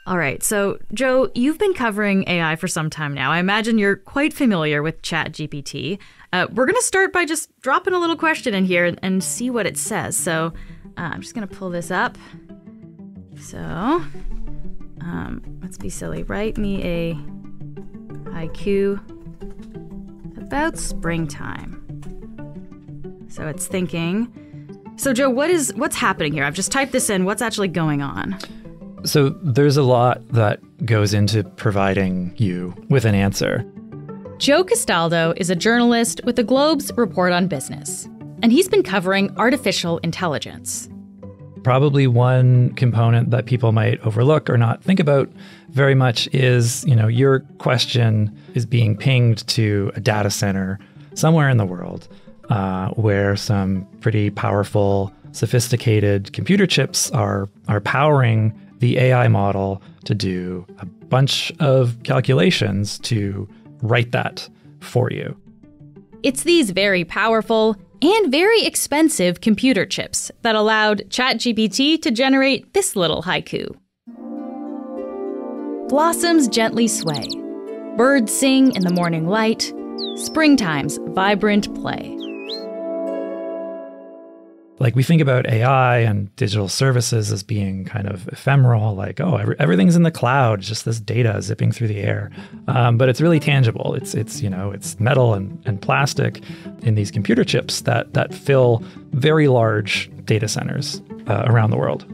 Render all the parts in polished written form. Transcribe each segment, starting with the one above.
All right. So, Joe, you've been covering AI for some time now. I imagine you're quite familiar with ChatGPT. We're going to start by just dropping a little question in here and see what it says. So I'm just going to pull this up. So let's be silly. Write me a haiku about springtime. So it's thinking. So, Joe, what's happening here? I've just typed this in. What's actually going on? So there's a lot that goes into providing you with an answer. Joe Castaldo is a journalist with the Globe's Report on Business, and he's been covering artificial intelligence. Probably one component that people might overlook or not think about very much is, your question is being pinged to a data center somewhere in the world where some pretty powerful, sophisticated computer chips are powering the AI model to do a bunch of calculations to write that for you. It's these very powerful and very expensive computer chips that allowed ChatGPT to generate this little haiku. Blossoms gently sway. Birds sing in the morning light. Springtime's vibrant play. Like, we think about AI and digital services as being kind of ephemeral, like, everything's in the cloud, just this data zipping through the air. But it's really tangible. It's metal and plastic in these computer chips that fill very large data centers around the world.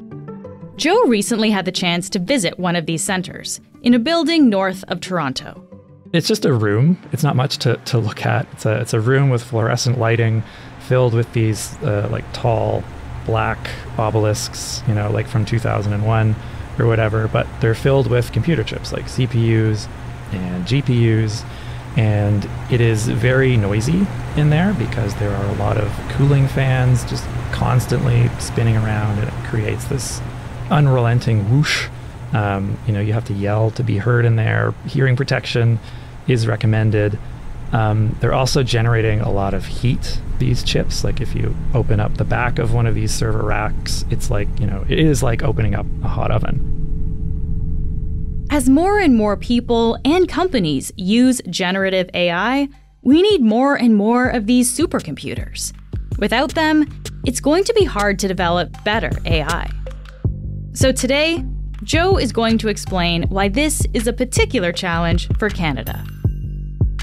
Joe recently had the chance to visit one of these centers in a building north of Toronto. It's just a room. It's not much to look at. It's a room with fluorescent lighting, filled with these tall black obelisks, like from 2001 or whatever, but they're filled with computer chips like CPUs and GPUs, and it is very noisy in there because there are a lot of cooling fans just constantly spinning around, and it creates this unrelenting whoosh. You have to yell to be heard in there. Hearing protection is recommended. They're also generating a lot of heat, these chips. Like, if you open up the back of one of these server racks, it's like, it is like opening up a hot oven. As more and more people and companies use generative AI, we need more and more of these supercomputers. Without them, it's going to be hard to develop better AI. So today, Joe is going to explain why this is a particular challenge for Canada.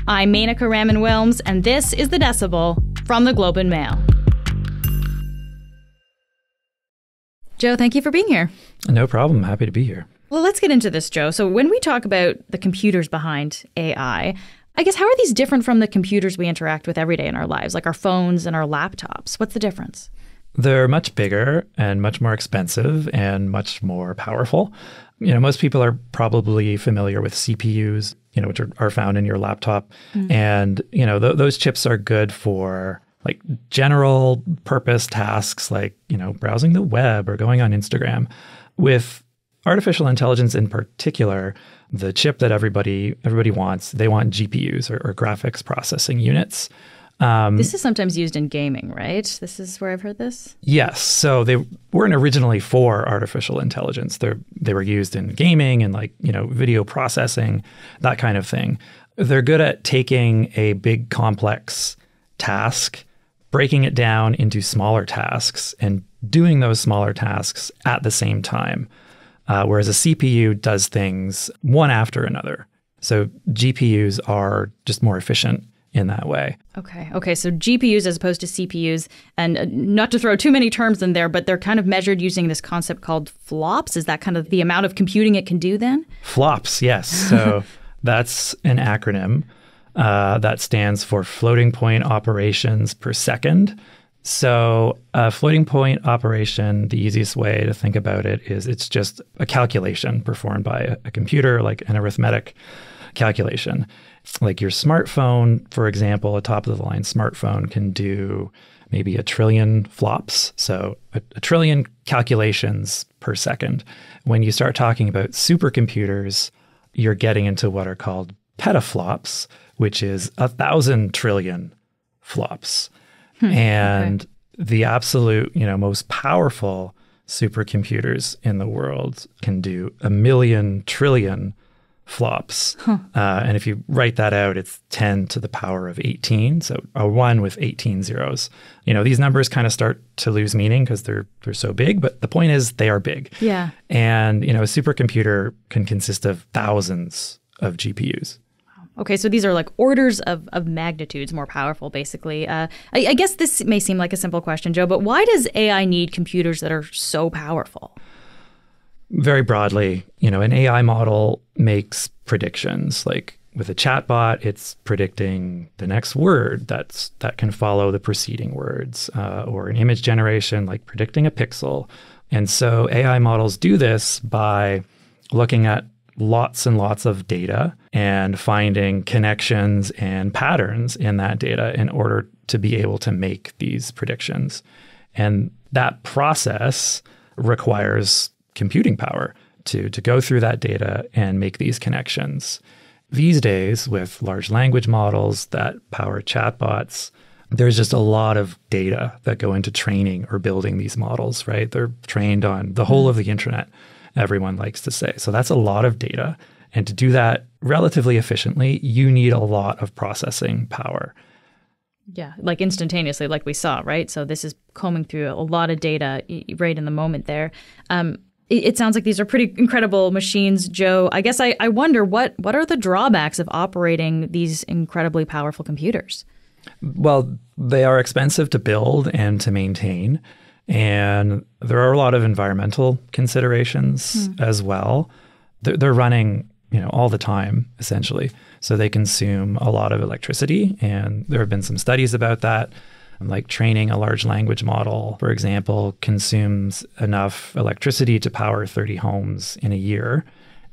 I'm Menaka Raman-Wilms, and this is The Decibel from the Globe and Mail. Joe, thank you for being here. No problem. Happy to be here. Well, let's get into this, Joe. So when we talk about the computers behind AI, I guess how are these different from the computers we interact with every day in our lives, like our phones and our laptops? What's the difference? They're much bigger and much more expensive and much more powerful. Most people are probably familiar with CPUs, which are found in your laptop. Mm-hmm. And, those chips are good for like general purpose tasks like, browsing the web or going on Instagram. With artificial intelligence in particular, the chip that everybody wants, they want GPUs or graphics processing units. This is sometimes used in gaming, right? This is where I've heard this? Yes. So they weren't originally for artificial intelligence. They were used in gaming and video processing, that kind of thing. They're good at taking a big complex task, breaking it down into smaller tasks, and doing those smaller tasks at the same time. Whereas a CPU does things one after another. So GPUs are just more efficient in that way. Okay. So GPUs as opposed to CPUs, and not to throw too many terms in there, but they're kind of measured using this concept called flops. Is that kind of the amount of computing it can do then? Flops, yes. So that's an acronym that stands for floating point operations per second. So a floating point operation, the easiest way to think about it is it's just a calculation performed by a computer, like an arithmetic calculation. Like your smartphone, for example, a top-of-the-line smartphone can do maybe 1 trillion flops, so a trillion calculations per second. When you start talking about supercomputers, you're getting into what are called petaflops, which is 1,000 trillion flops. And the absolute, most powerful supercomputers in the world can do 1,000,000 trillion flops. And if you write that out, it's 10 to the power of 18. So a 1 with 18 zeros. These numbers kind of start to lose meaning because they're so big. But the point is they are big. Yeah. And, a supercomputer can consist of thousands of GPUs. Okay, so these are like orders of magnitudes more powerful, basically. I guess this may seem like a simple question, Joe, but why does AI need computers that are so powerful? Very broadly, an AI model makes predictions. Like with a chatbot, it's predicting the next word that can follow the preceding words, or an image generation, like predicting a pixel. And so AI models do this by looking at lots and lots of data and finding connections and patterns in that data in order to be able to make these predictions. And that process requires computing power to go through that data and make these connections. These days, with large language models that power chatbots, there's just a lot of data that go into training or building these models, right? They're trained on the whole of the internet, everyone likes to say. So that's a lot of data. And to do that relatively efficiently, you need a lot of processing power. Yeah, like instantaneously, like we saw, right? So this is combing through a lot of data right in the moment there. It sounds like these are pretty incredible machines, Joe. I guess I wonder, what are the drawbacks of operating these incredibly powerful computers? Well, they are expensive to build and to maintain. And there are a lot of environmental considerations as well. They're running, all the time, essentially. So they consume a lot of electricity. And there have been some studies about that. Like training a large language model, for example, consumes enough electricity to power 30 homes in a year.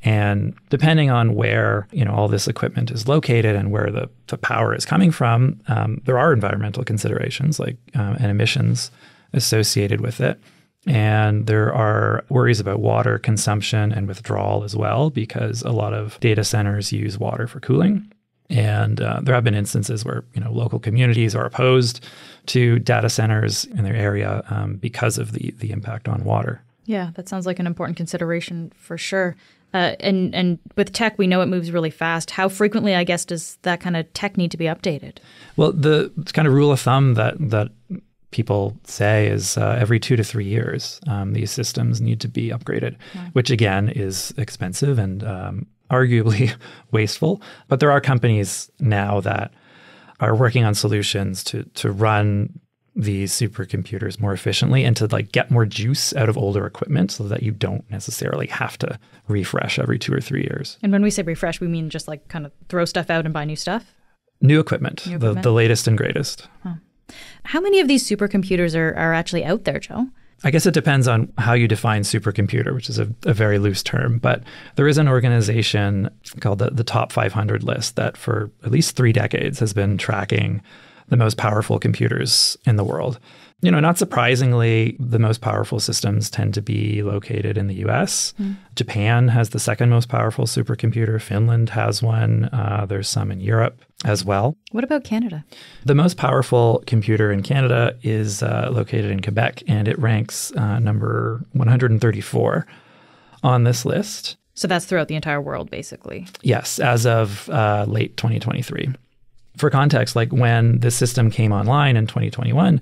And depending on where, all this equipment is located and where the power is coming from, there are environmental considerations and emissions associated with it. And there are worries about water consumption and withdrawal as well, because a lot of data centers use water for cooling. And there have been instances where, local communities are opposed to data centers in their area because of the impact on water. Yeah, that sounds like an important consideration for sure. And with tech, we know it moves really fast. How frequently, I guess, does that kind of tech need to be updated? Well, the kind of rule of thumb that people say is every 2 to 3 years, these systems need to be upgraded, which again is expensive and arguably wasteful. But there are companies now that are working on solutions to run these supercomputers more efficiently and to get more juice out of older equipment so that you don't necessarily have to refresh every 2 or 3 years. And when we say refresh, we mean just kind of throw stuff out and buy new stuff? New equipment, the latest and greatest. Huh. How many of these supercomputers are actually out there, Joe? I guess it depends on how you define supercomputer, which is a very loose term. But there is an organization called the Top 500 list that for at least 3 decades has been tracking the most powerful computers in the world. Not surprisingly, the most powerful systems tend to be located in the US. Japan has the second most powerful supercomputer. Finland has one. There's some in Europe as well. What about Canada? The most powerful computer in Canada is located in Quebec, and it ranks number 134 on this list. So that's throughout the entire world, basically. Yes, as of late 2023. For context, when this system came online in 2021,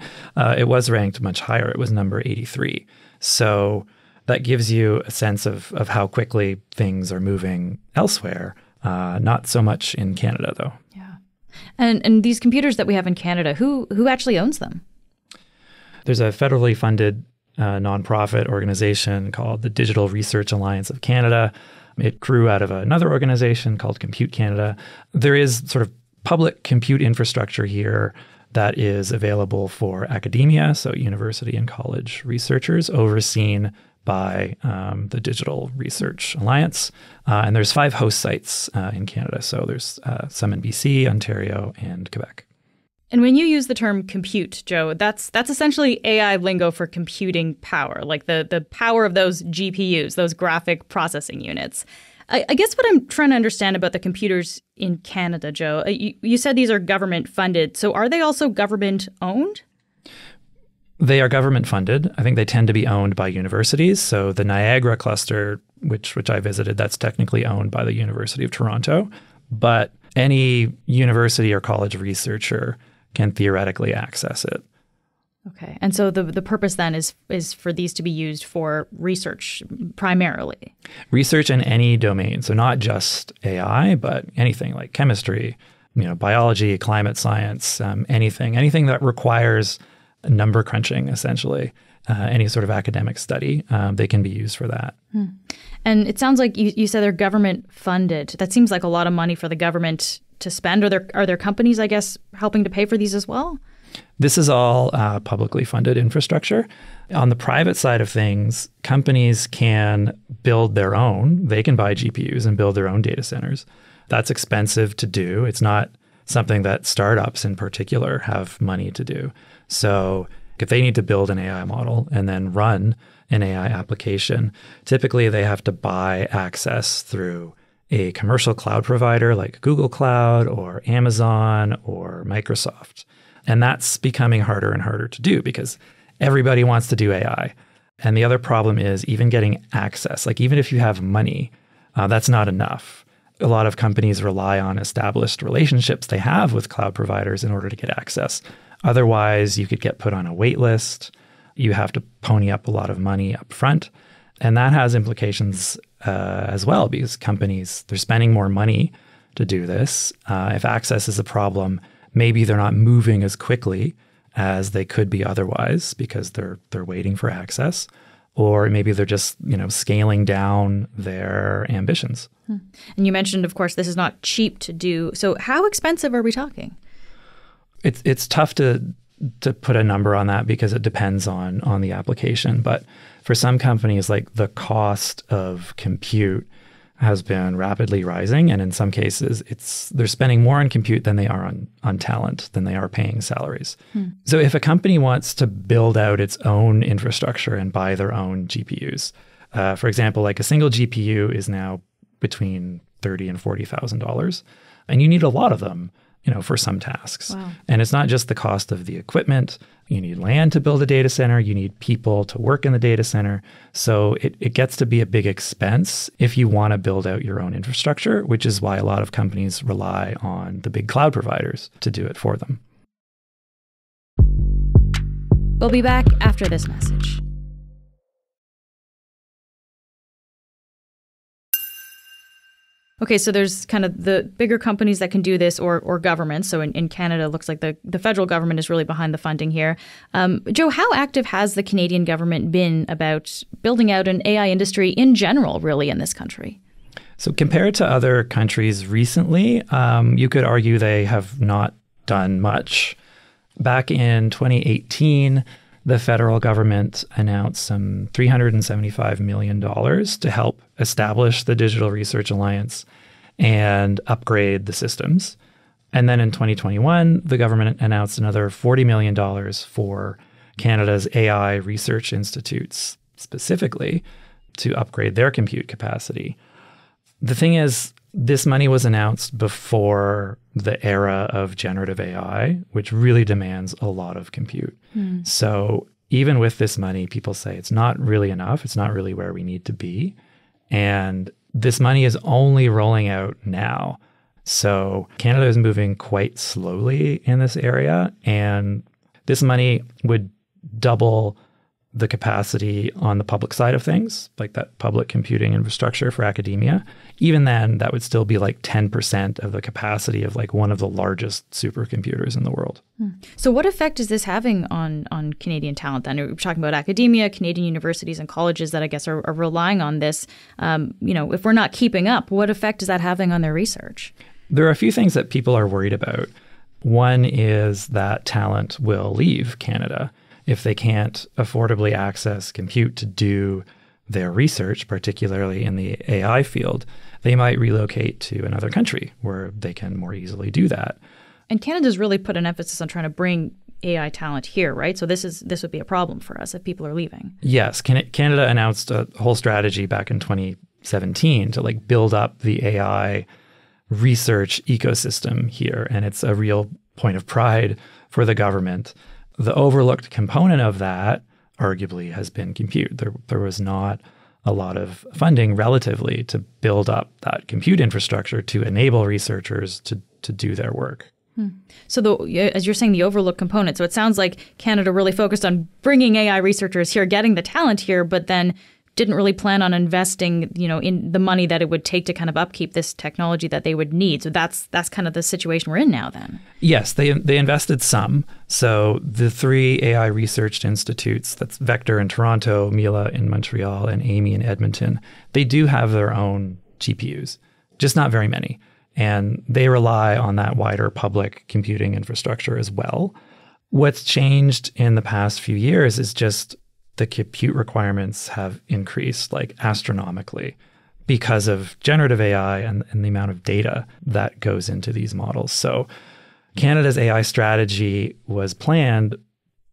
it was ranked much higher. It was number 83. So that gives you a sense of how quickly things are moving elsewhere. Not so much in Canada, though. Yeah. And these computers that we have in Canada, who actually owns them? There's a federally funded nonprofit organization called the Digital Research Alliance of Canada. It grew out of another organization called Compute Canada. There is sort of public compute infrastructure here that is available for academia, so university and college researchers, overseen by the Digital Research Alliance. And there's 5 host sites in Canada. So there's some in BC, Ontario, and Quebec. And when you use the term compute, Joe, that's essentially AI lingo for computing power, like the power of those GPUs, those graphic processing units. I guess what I'm trying to understand about the computers in Canada, Joe, you said these are government funded. So are they also government owned? They are government funded. I think they tend to be owned by universities. So the Niagara cluster, which I visited, that's technically owned by the University of Toronto. But any university or college researcher can theoretically access it. Okay. And so the purpose then is for these to be used for research primarily. Research in any domain. So not just AI, but anything like chemistry, biology, climate science, anything that requires number crunching, essentially. Any sort of academic study, they can be used for that. And it sounds like you said they're government funded. That seems like a lot of money for the government to spend. Are there companies, I guess, helping to pay for these as well? This is all publicly funded infrastructure. On the private side of things, companies can build their own. They can buy GPUs and build their own data centers. That's expensive to do. It's not something that startups in particular have money to do. So if they need to build an AI model and then run an AI application, typically they have to buy access through a commercial cloud provider like Google Cloud or Amazon or Microsoft. And that's becoming harder and harder to do because everybody wants to do AI. And the other problem is even getting access. Like even if you have money, that's not enough. A lot of companies rely on established relationships they have with cloud providers in order to get access. Otherwise, you could get put on a wait list. You have to pony up a lot of money up front. And that has implications as well because companies, they're spending more money to do this. If access is a problem, maybe they're not moving as quickly as they could be otherwise because they're waiting for access. Or maybe they're just, scaling down their ambitions. And you mentioned, of course, this is not cheap to do. So how expensive are we talking? It's tough to put a number on that because it depends on the application. But for some companies, like the cost of compute has been rapidly rising. And in some cases, they're spending more on compute than they are on talent, than they are paying salaries. So if a company wants to build out its own infrastructure and buy their own GPUs, for example, like a single GPU is now between $30,000 and $40,000. And you need a lot of them, for some tasks. Wow. And it's not just the cost of the equipment. You need land to build a data center. You need people to work in the data center. So it gets to be a big expense if you want to build out your own infrastructure, which is why a lot of companies rely on the big cloud providers to do it for them. We'll be back after this message. Okay, so there's kind of the bigger companies that can do this or governments. So in Canada, it looks like the federal government is really behind the funding here. Joe, how active has the Canadian government been about building out an AI industry in general, really, in this country? So compared to other countries recently, you could argue they have not done much. Back in 2018, the federal government announced some $375 million to help establish the Digital Research Alliance and upgrade the systems. And then in 2021, the government announced another $40 million for Canada's AI research institutes, specifically to upgrade their compute capacity. The thing is, this money was announced before the era of generative AI, which really demands a lot of compute. So even with this money, people say it's not really enough. It's not really where we need to be. And this money is only rolling out now. So Canada is moving quite slowly in this area. And this money would double the capacity on the public side of things, like that public computing infrastructure for academia. Even then, that would still be like 10% of the capacity of like one of the largest supercomputers in the world. So what effect is this having on Canadian talent then? We're talking about academia, Canadian universities and colleges that I guess are relying on this. If we're not keeping up, what effect is that having on their research? There are a few things that people are worried about. One is that talent will leave Canada if they can't affordably access compute to do their research, particularly in the AI field. They might relocate to another country where they can more easily do that. And Canada's really put an emphasis on trying to bring AI talent here, right? So this would be a problem for us if people are leaving. Yes, Canada announced a whole strategy back in 2017 to like build up the AI research ecosystem here, and it's a real point of pride for the government. The overlooked component of that arguably has been compute. There was not a lot of funding relatively to build up that compute infrastructure to enable researchers to do their work. So as you're saying, the overlooked component. So it sounds like Canada really focused on bringing AI researchers here, getting the talent here, but then didn't really plan on investing, in the money that it would take to kind of upkeep this technology that they would need. So that's kind of the situation we're in now then. Yes, they invested some. So the 3 AI research institutes, that's Vector in Toronto, Mila in Montreal, and Amy in Edmonton, they do have their own GPUs, just not very many. And they rely on that wider public computing infrastructure as well. What's changed in the past few years is just the compute requirements have increased like astronomically because of generative AI and the amount of data that goes into these models. So Canada's AI strategy was planned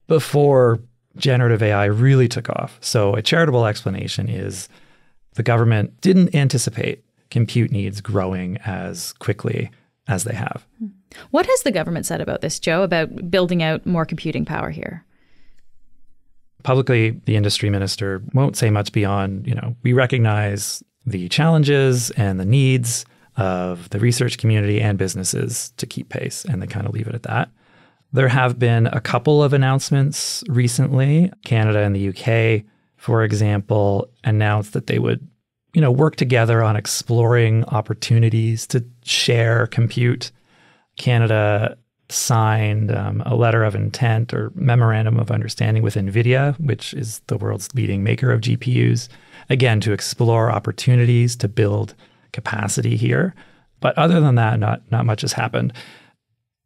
before generative AI really took off. So a charitable explanation is the government didn't anticipate compute needs growing as quickly as they have. What has the government said about this, Joe, about building out more computing power here? Publicly, the industry minister won't say much beyond, we recognize the challenges and the needs of the research community and businesses to keep pace, and they kind of leave it at that. There have been a couple of announcements recently. Canada and the UK, for example, announced that they would, work together on exploring opportunities to share compute. Canada signed a letter of intent or memorandum of understanding with NVIDIA, which is the world's leading maker of GPUs, again, to explore opportunities to build capacity here. But other than that, not much has happened.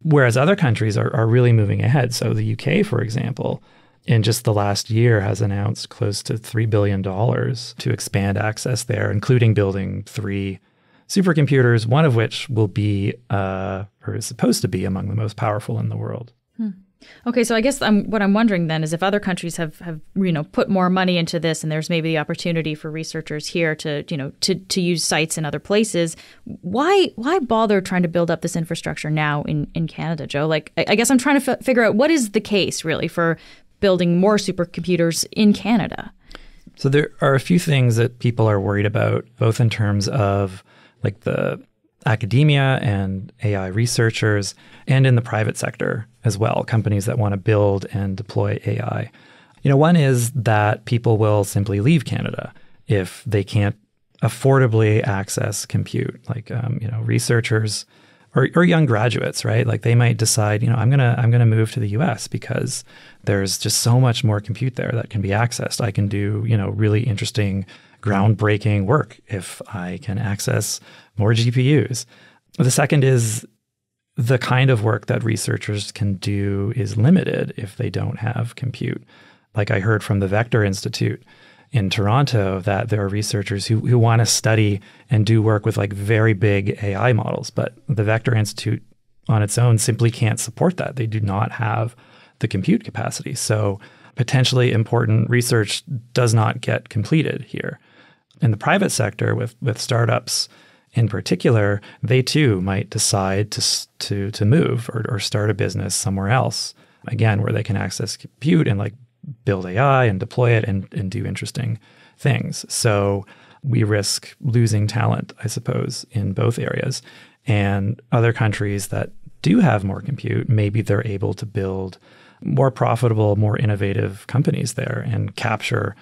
Whereas other countries are really moving ahead. So the UK, for example, in just the last year has announced close to $3 billion to expand access there, including building 3 supercomputers, one of which will be, or is supposed to be, among the most powerful in the world. Okay, so I guess what I'm wondering then is if other countries have put more money into this, and there's maybe the opportunity for researchers here to use sites in other places, why bother trying to build up this infrastructure now in Canada, Joe? Like, I guess I'm trying to figure out what is the case really for building more supercomputers in Canada. So there are a few things that people are worried about, both in terms of like the academia and AI researchers, and in the private sector as well, companies that want to build and deploy AI. One is that people will simply leave Canada if they can't affordably access compute, like researchers or young graduates, right? Like they might decide, I'm gonna move to the US because there's just so much more compute there that can be accessed. I can do, really interesting, groundbreaking work if I can access more GPUs. The second is the kind of work that researchers can do is limited if they don't have compute. Like I heard from the Vector Institute in Toronto that there are researchers who want to study and do work with like very big AI models, but the Vector Institute on its own simply can't support that. They do not have the compute capacity. So potentially important research does not get completed here. In the private sector, with startups in particular, they too might decide to move or start a business somewhere else, again, where they can access compute and like build AI and deploy it and do interesting things. So we risk losing talent, I suppose, in both areas. And other countries that do have more compute, maybe they're able to build more profitable, more innovative companies there and capture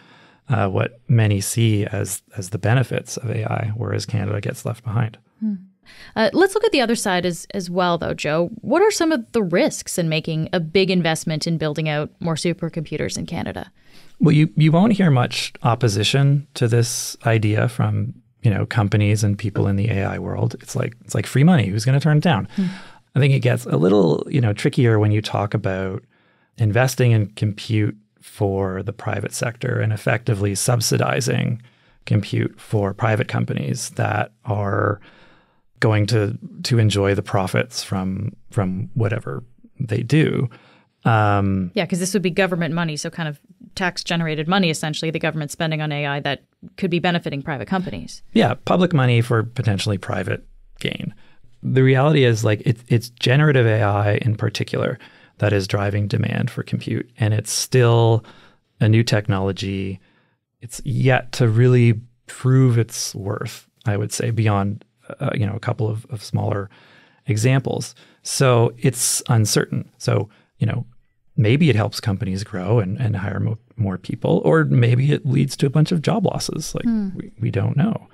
what many see as the benefits of AI, whereas Canada gets left behind. Let's look at the other side as well, though, Joe. What are some of the risks in making a big investment in building out more supercomputers in Canada? Well, you won't hear much opposition to this idea from companies and people in the AI world. It's like free money. Who's going to turn it down? I think it gets a little trickier when you talk about investing in compute for the private sector and effectively subsidizing compute for private companies that are going to enjoy the profits from whatever they do. Because this would be government money, so kind of tax-generated money, essentially, the government spending on AI that could be benefiting private companies. Yeah, public money for potentially private gain. The reality is, like, it's generative AI in particular that is driving demand for compute. And it's still a new technology. It's yet to really prove its worth, I would say, beyond a couple of smaller examples. So it's uncertain. So, maybe it helps companies grow and hire more people, or maybe it leads to a bunch of job losses. We don't know.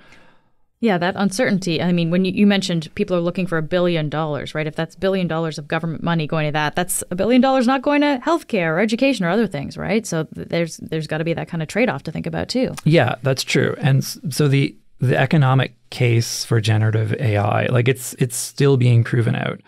Yeah, that uncertainty. I mean, when you mentioned people are looking for $1 billion, right? If that's $1 billion of government money going to that's $1 billion not going to healthcare or education or other things, right? So there's got to be that kind of trade-off to think about too. Yeah, that's true. And so the economic case for generative AI, it's still being proven out.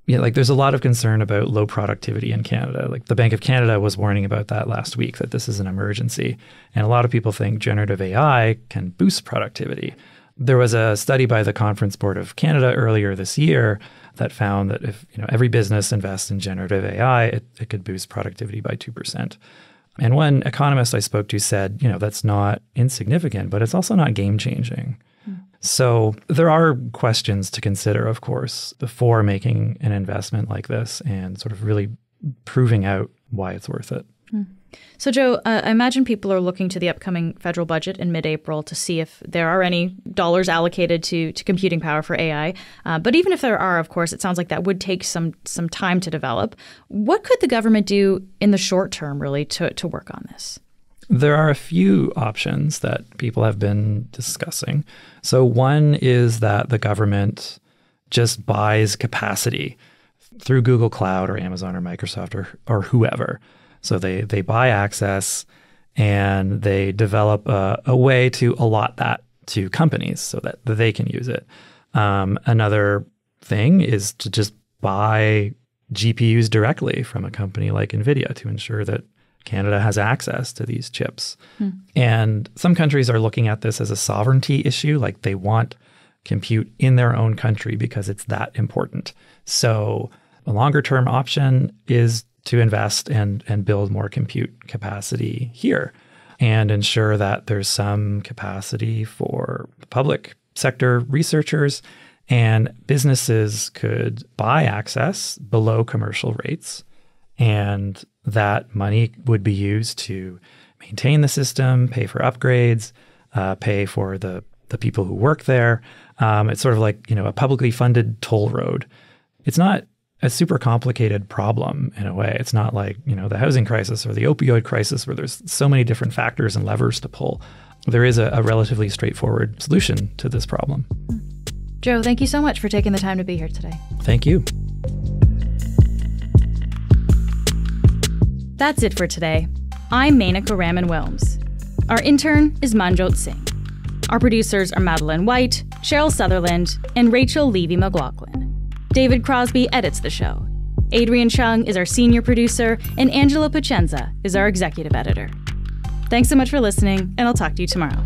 There's a lot of concern about low productivity in Canada. The Bank of Canada was warning about that last week, that this is an emergency. And a lot of people think generative AI can boost productivity. There was a study by the Conference Board of Canada earlier this year that found that if every business invests in generative AI, it could boost productivity by 2%. And one economist I spoke to said, that's not insignificant, but it's also not game-changing. So there are questions to consider, of course, before making an investment like this and sort of really proving out why it's worth it. So, Joe, I imagine people are looking to the upcoming federal budget in mid-April to see if there are any dollars allocated to computing power for AI. But even if there are, of course, it sounds like that would take some time to develop. What could the government do in the short term, really, to work on this? There are a few options that people have been discussing. So one is that the government just buys capacity through Google Cloud or Amazon or Microsoft or whoever. So they buy access and they develop a way to allot that to companies so that they can use it. Another thing is to just buy GPUs directly from a company like NVIDIA to ensure that Canada has access to these chips. And some countries are looking at this as a sovereignty issue, they want compute in their own country because it's that important. So a longer term option is to invest and build more compute capacity here and ensure that there's some capacity for public sector researchers, and businesses could buy access below commercial rates, and that money would be used to maintain the system, pay for upgrades, pay for the people who work there. It's sort of like, a publicly funded toll road. It's not a super complicated problem in a way. It's not like, the housing crisis or the opioid crisis where there's so many different factors and levers to pull. There is a relatively straightforward solution to this problem. Joe, thank you so much for taking the time to be here today. Thank you. That's it for today. I'm Menaka Raman-Wilms. Our intern is Manjot Singh. Our producers are Madeline White, Cheryl Sutherland, and Rachel Levy-McLaughlin. David Crosby edits the show. Adrian Chung is our senior producer, and Angela Pacenza is our executive editor. Thanks so much for listening, and I'll talk to you tomorrow.